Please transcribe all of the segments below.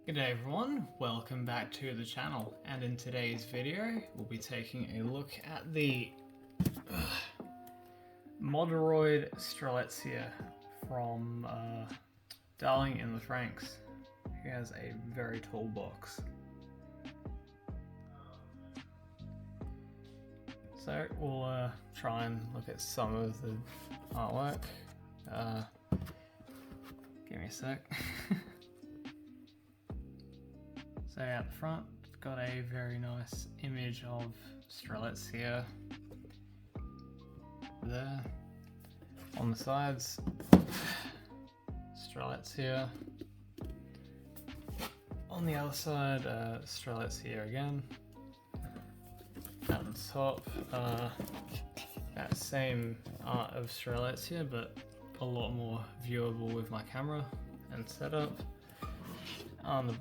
G'day everyone, welcome back to the channel, and in today's video we'll be taking a look at the Moderoid Strelizia from Darling in the Franxx, who has a very tall box. So we'll try and look at some of the artwork. Give me a sec. So out the front, got a very nice image of Strelizia there. On the sides, Strelizia. On the other side, Strelizia again. At the top, that same art of Strelizia, but a lot more viewable with my camera and setup. On the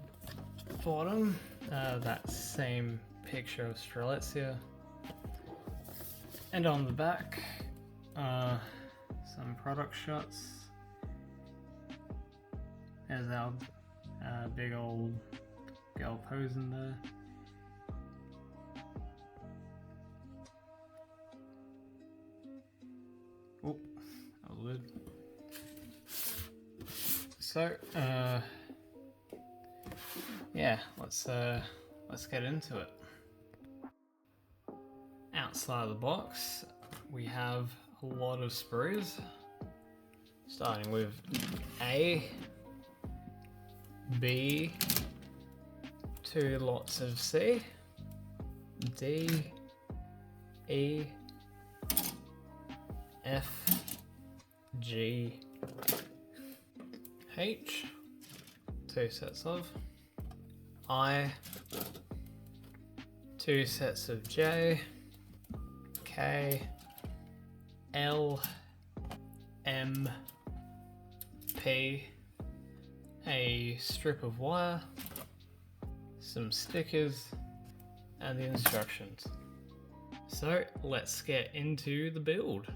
bottom, that same picture of Strelizia, and on the back, some product shots. There's our big old girl posing there. Oh, that was weird. So, yeah, let's get into it. Outside of the box, we have a lot of sprues, starting with A, B, 2 lots of C, D, E, F, G, H, 2 sets of I, 2 sets of J, K, L, M, P, a strip of wire, some stickers, and the instructions. So let's get into the build.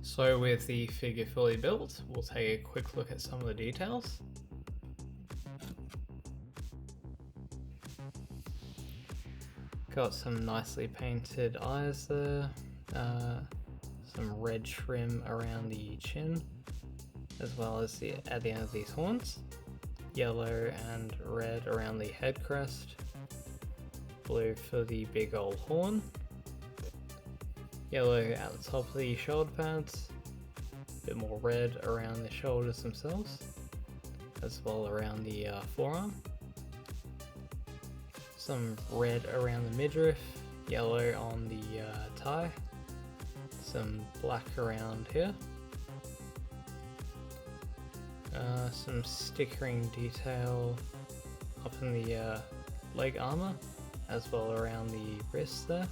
So with the figure fully built, we'll take a quick look at some of the details. Got some nicely painted eyes there, some red trim around the chin, as well as at the end of these horns. Yellow and red around the head crest. Blue for the big old horn. Yellow at the top of the shoulder pads. A bit more red around the shoulders themselves, as well around the forearm. Some red around the midriff. Yellow on the thigh. Some black around here. Some stickering detail up in the leg armor, as well around the wrist there.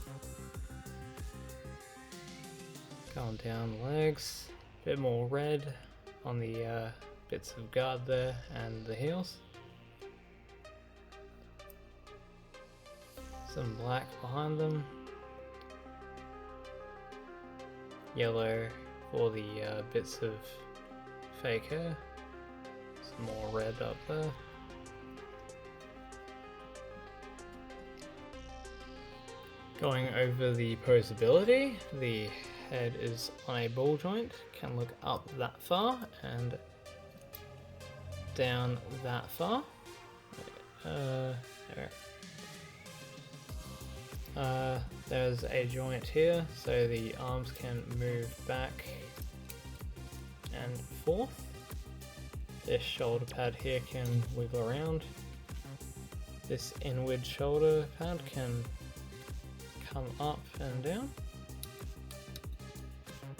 Going down the legs, a bit more red on the bits of guard there and the heels. Some black behind them. Yellow for the bits of fake hair. Some more red up there. Going over the posability, the head is on a ball joint, can look up that far and down that far. There's a joint here, so the arms can move back and forth. This shoulder pad here can wiggle around. This inward shoulder pad can come up and down.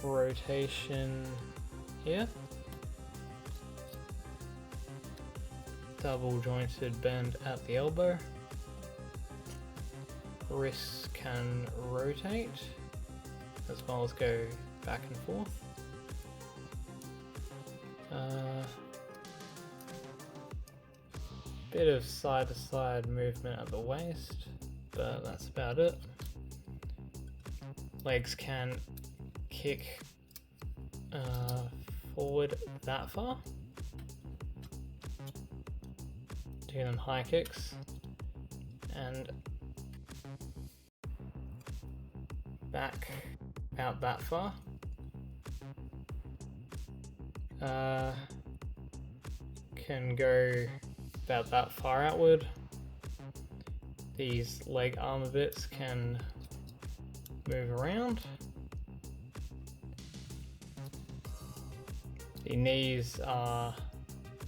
Rotation here. Double jointed bend at the elbow. Wrists can rotate as well as go back and forth. Bit of side to side movement at the waist, but that's about it. Legs can kick forward that far. Do them high kicks and back out that far. Can go about that far outward. These leg armor bits can move around. The knees are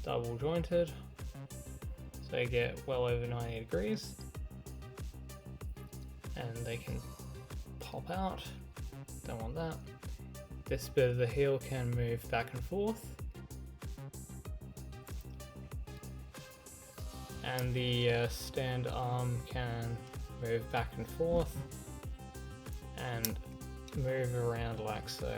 double jointed, so they get well over 90 degrees, and they can pop out. Don't want that. This bit of the heel can move back and forth, and the stand arm can move back and forth and move around like so.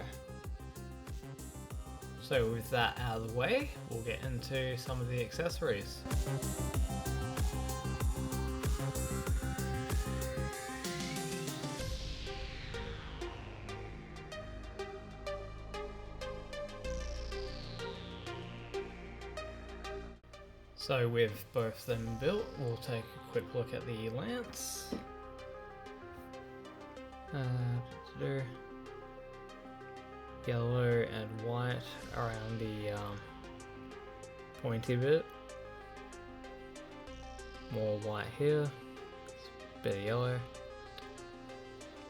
So with that out of the way, we'll get into some of the accessories. So with both of them built, we'll take a quick look at the lance. Yellow and white around the pointy bit. More white here, bit of yellow.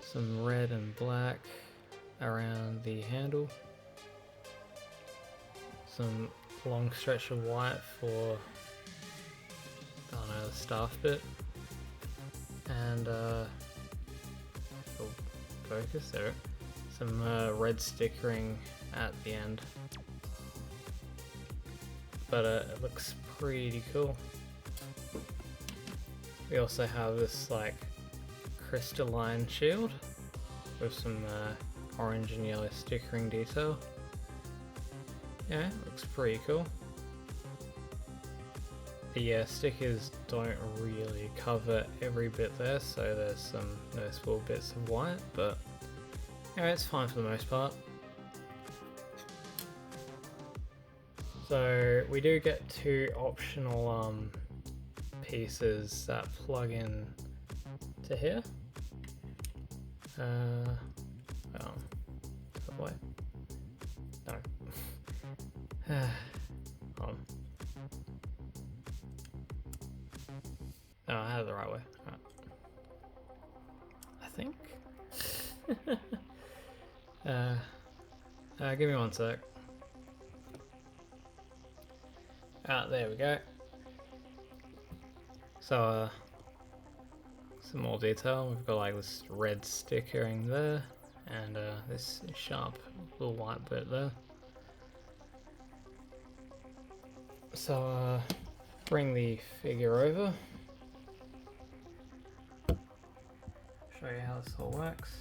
Some red and black around the handle. Some long stretch of white for, I don't know, the staff bit. And focus there. Some red stickering at the end, but it looks pretty cool. We also have this like crystalline shield with some orange and yellow stickering detail. Yeah, looks pretty cool. The stickers don't really cover every bit there, so there's some noticeable bits of white, but yeah, it's fine for the most part. So we do get two optional pieces that plug in to here. Well, have way. No. Hold on. No, I have it the right way. Right. I think. Give me one sec. There we go. So, some more detail. We've got like this red stickering there, and this sharp little white bit there. So, bring the figure over. Show you how this all works.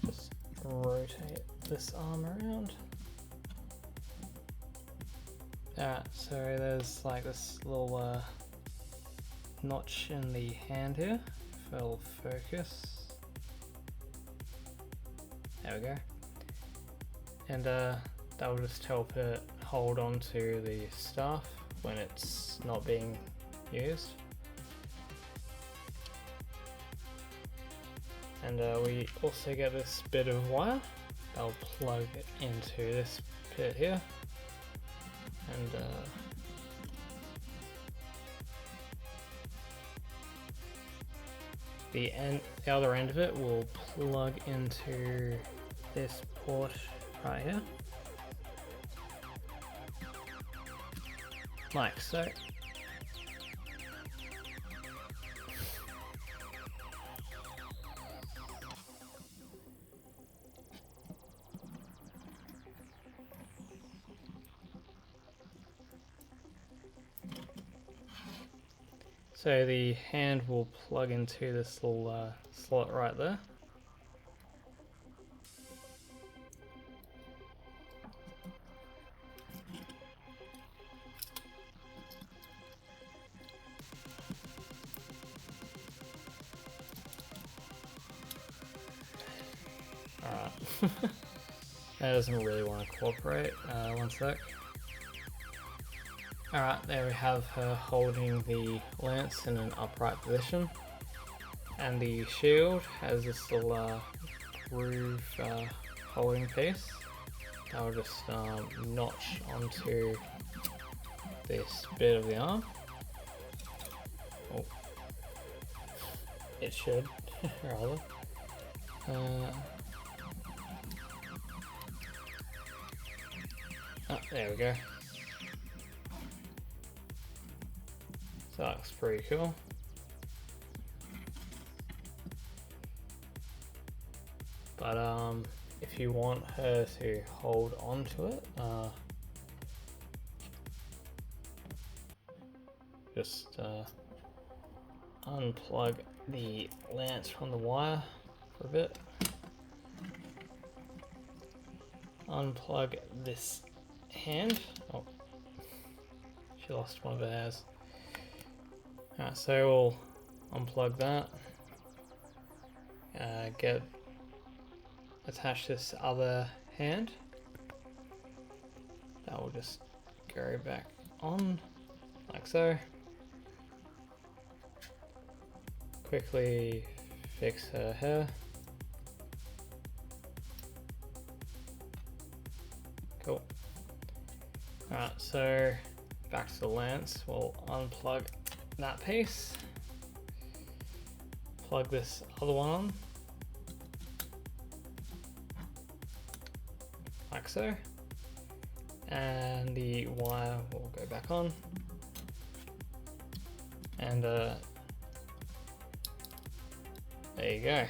Just rotate this arm around. So there's like this little notch in the hand here. If it'll focus. There we go. And that will just help it hold on to the staff when it's not being used. And we also get this bit of wire that'll plug it into this bit here. And the other end of it will plug into this port right here, like so. So the hand will plug into this little slot right there. Alright. That doesn't really want to cooperate. One sec. Alright, there we have her holding the lance in an upright position. And the shield has this little groove holding piece that will just notch onto this bit of the arm. Oh. It should, rather. There we go. So that looks pretty cool. But if you want her to hold on to it, just unplug the lance from the wire for a bit. Unplug this hand. Oh, she lost one of her hairs. Alright, so we'll unplug that. Attach this other hand. That will just go back on, like so. Quickly fix her hair. Cool. Alright, so back to the lance. We'll unplug that piece. Plug this other one on. Like so. And the wire will go back on. And there you go.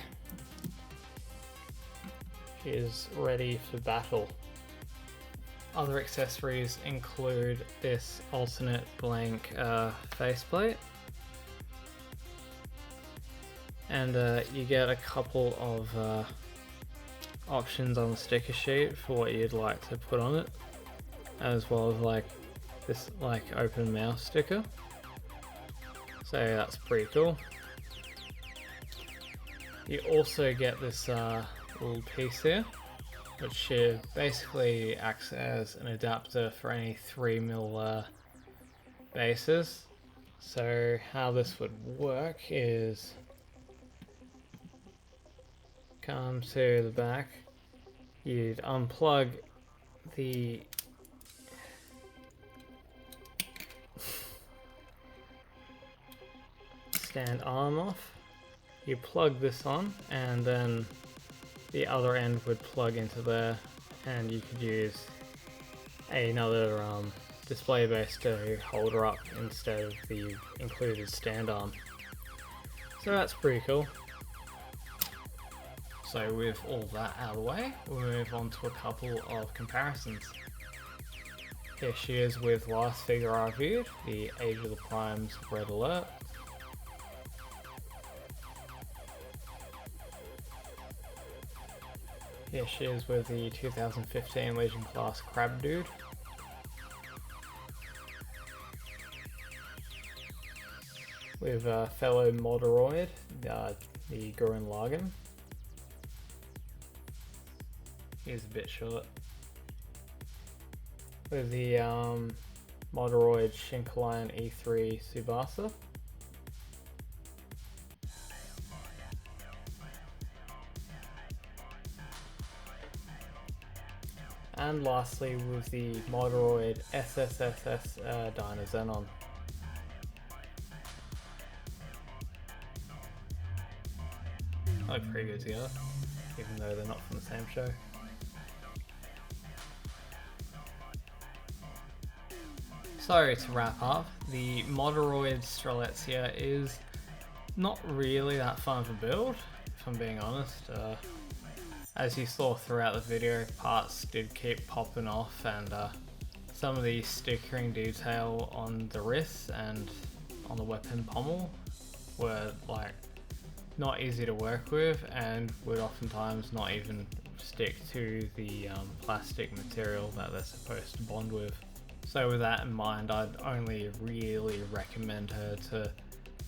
She is ready for battle. Other accessories include this alternate blank faceplate, and you get a couple of options on the sticker sheet for what you'd like to put on it, as well as like this like open mouth sticker. So that's pretty cool. You also get this little piece here, which basically acts as an adapter for any 3mm bases. So how this would work is come to the back, you'd unplug the stand arm off, you plug this on, and then the other end would plug into there, and you could use another display base to hold her up instead of the included stand arm. So that's pretty cool. So with all that out of the way, we'll move on to a couple of comparisons. Here she is with last figure I reviewed, the Age of the Primes Red Alert. Here she is with the 2015 Legion Class Crab Dude. With fellow Moderoid, the Gurren Lagann. He's a bit short. With the Moderoid Shinkalion E3 Tsubasa. And lastly with the Moderoid SSSS Dynazenon. They look pretty good together, even though they're not from the same show. So to wrap up, the Moderoid Strelizia is not really that fun of a build, if I'm being honest. As you saw throughout the video, parts did keep popping off, and some of the stickering detail on the wrists and on the weapon pommel were like not easy to work with, and would oftentimes not even stick to the plastic material that they're supposed to bond with. So with that in mind, I'd only really recommend her to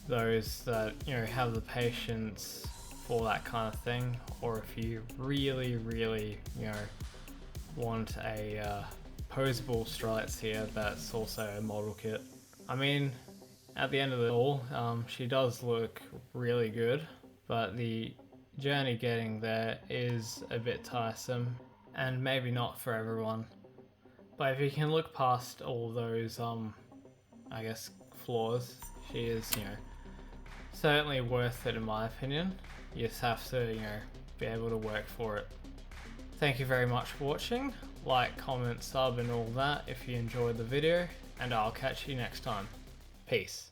those that, you know, have the patience for that kind of thing, or if you really, you know, want a posable Strelizia that's also a model kit. I mean, at the end of it all, she does look really good, but the journey getting there is a bit tiresome, and maybe not for everyone. But if you can look past all those, I guess, flaws, she is, you know, certainly worth it in my opinion. You just have to, you know, be able to work for it. Thank you very much for watching. Like, comment, sub and all that if you enjoyed the video, and I'll catch you next time. Peace.